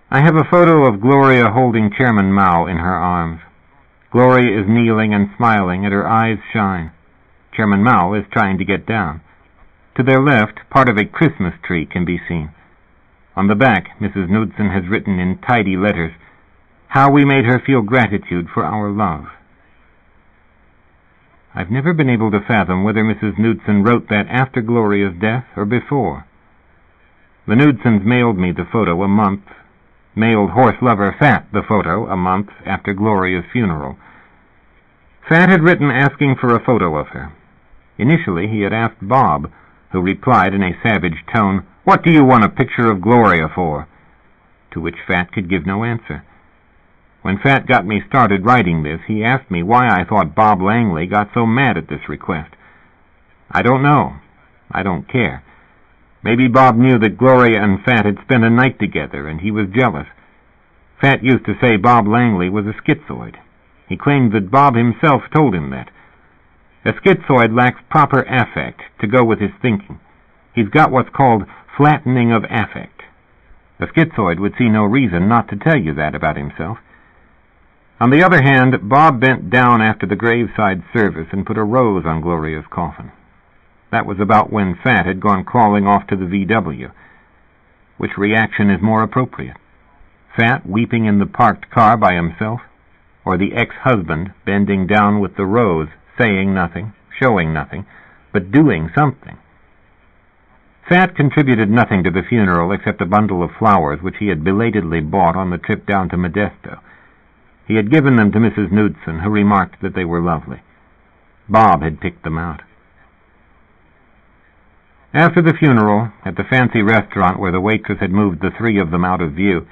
I have a photo of Gloria holding Chairman Mao in her arms. Gloria is kneeling and smiling, and her eyes shine. Chairman Mao is trying to get down. To their left, part of a Christmas tree can be seen. On the back, Mrs. Knudsen has written in tidy letters, "How we made her feel gratitude for our love." I've never been able to fathom whether Mrs. Knudsen wrote that after Gloria's death or before. The Knudsens mailed me the photo mailed horse lover Fat the photo a month after Gloria's funeral. Fat had written asking for a photo of her. Initially he had asked Bob, who replied in a savage tone, "What do you want a picture of Gloria for?" To which Fat could give no answer. When Fat got me started writing this, he asked me why I thought Bob Langley got so mad at this request. I don't know. I don't care. Maybe Bob knew that Gloria and Fat had spent a night together, and he was jealous. Fat used to say Bob Langley was a schizoid. He claimed that Bob himself told him that. A schizoid lacks proper affect to go with his thinking. He's got what's called flattening of affect. A schizoid would see no reason not to tell you that about himself. On the other hand, Bob bent down after the graveside service and put a rose on Gloria's coffin. That was about when Fat had gone crawling off to the VW. Which reaction is more appropriate? Fat weeping in the parked car by himself, or the ex-husband bending down with the rose, saying nothing, showing nothing, but doing something? Fat contributed nothing to the funeral except a bundle of flowers which he had belatedly bought on the trip down to Modesto. He had given them to Mrs. Knudsen, who remarked that they were lovely. Bob had picked them out. After the funeral, at the fancy restaurant where the waitress had moved the three of them out of view,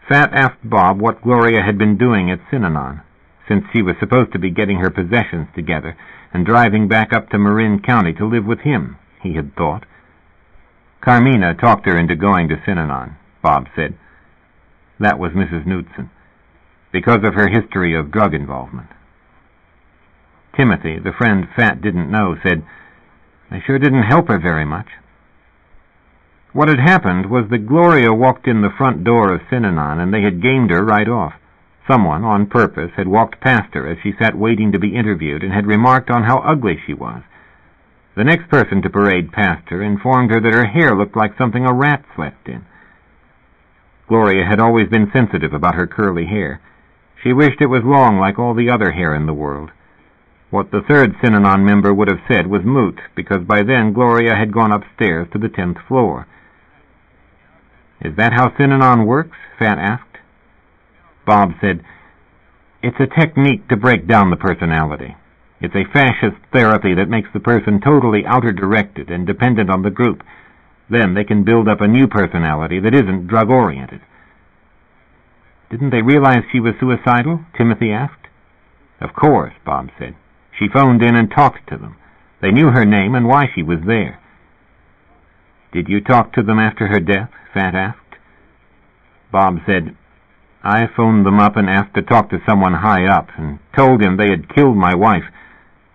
Fat asked Bob what Gloria had been doing at Synanon, since she was supposed to be getting her possessions together and driving back up to Marin County to live with him, he had thought. Carmina talked her into going to Synanon, Bob said. That was Mrs. Knudsen, because of her history of drug involvement. Timothy, the friend Fat didn't know, said, "They sure didn't help her very much." What had happened was that Gloria walked in the front door of Synanon, and they had gamed her right off. Someone, on purpose, had walked past her as she sat waiting to be interviewed and had remarked on how ugly she was. The next person to parade past her informed her that her hair looked like something a rat slept in. Gloria had always been sensitive about her curly hair. She wished it was long like all the other hair in the world. What the third Synanon member would have said was moot, because by then Gloria had gone upstairs to the 10th floor. "Is that how Synanon works?" Fat asked. Bob said, "It's a technique to break down the personality. It's a fascist therapy that makes the person totally outer-directed and dependent on the group. Then they can build up a new personality that isn't drug-oriented." "Didn't they realize she was suicidal?" Timothy asked. "Of course," Bob said. "She phoned in and talked to them. They knew her name and why she was there." "Did you talk to them after her death?" Fat asked. Bob said, "I phoned them up and asked to talk to someone high up, and told him they had killed my wife,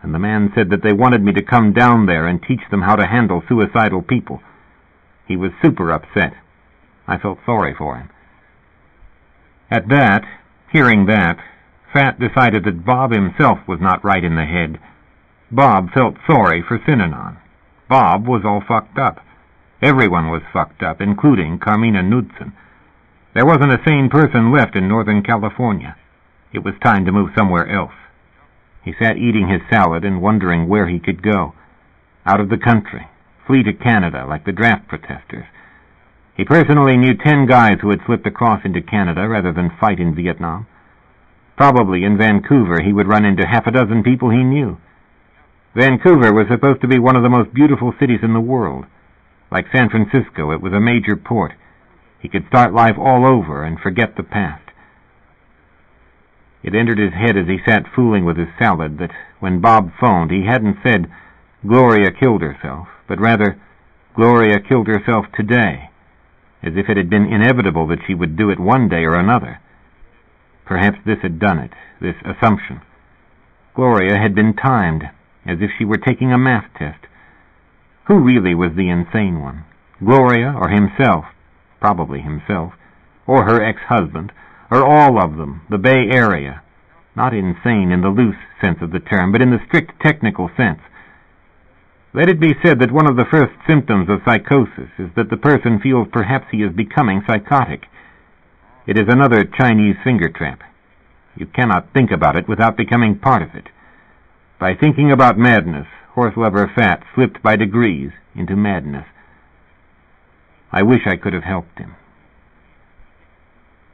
and the man said that they wanted me to come down there and teach them how to handle suicidal people. He was super upset. I felt sorry for him." At that, hearing that, Fat decided that Bob himself was not right in the head. Bob felt sorry for Synanon. Bob was all fucked up. Everyone was fucked up, including Carmina Knudsen. There wasn't a sane person left in Northern California. It was time to move somewhere else. He sat eating his salad and wondering where he could go. Out of the country. Flee to Canada like the draft protesters. He personally knew 10 guys who had slipped across into Canada rather than fight in Vietnam. Probably in Vancouver he would run into half a dozen people he knew. Vancouver was supposed to be one of the most beautiful cities in the world. Like San Francisco, it was a major port. He could start life all over and forget the past. It entered his head as he sat fooling with his salad that when Bob phoned he hadn't said, "Gloria killed herself," but rather, "Gloria killed herself today," as if it had been inevitable that she would do it one day or another. Perhaps this had done it, this assumption. Gloria had been timed, as if she were taking a math test. Who really was the insane one? Gloria or himself? Probably himself. or her ex-husband, or all of them, the Bay Area, not insane in the loose sense of the term, but in the strict technical sense. Let it be said that one of the first symptoms of psychosis is that the person feels perhaps he is becoming psychotic. It is another Chinese finger trap. You cannot think about it without becoming part of it. By thinking about madness, Horselover Fat slipped by degrees into madness. I wish I could have helped him.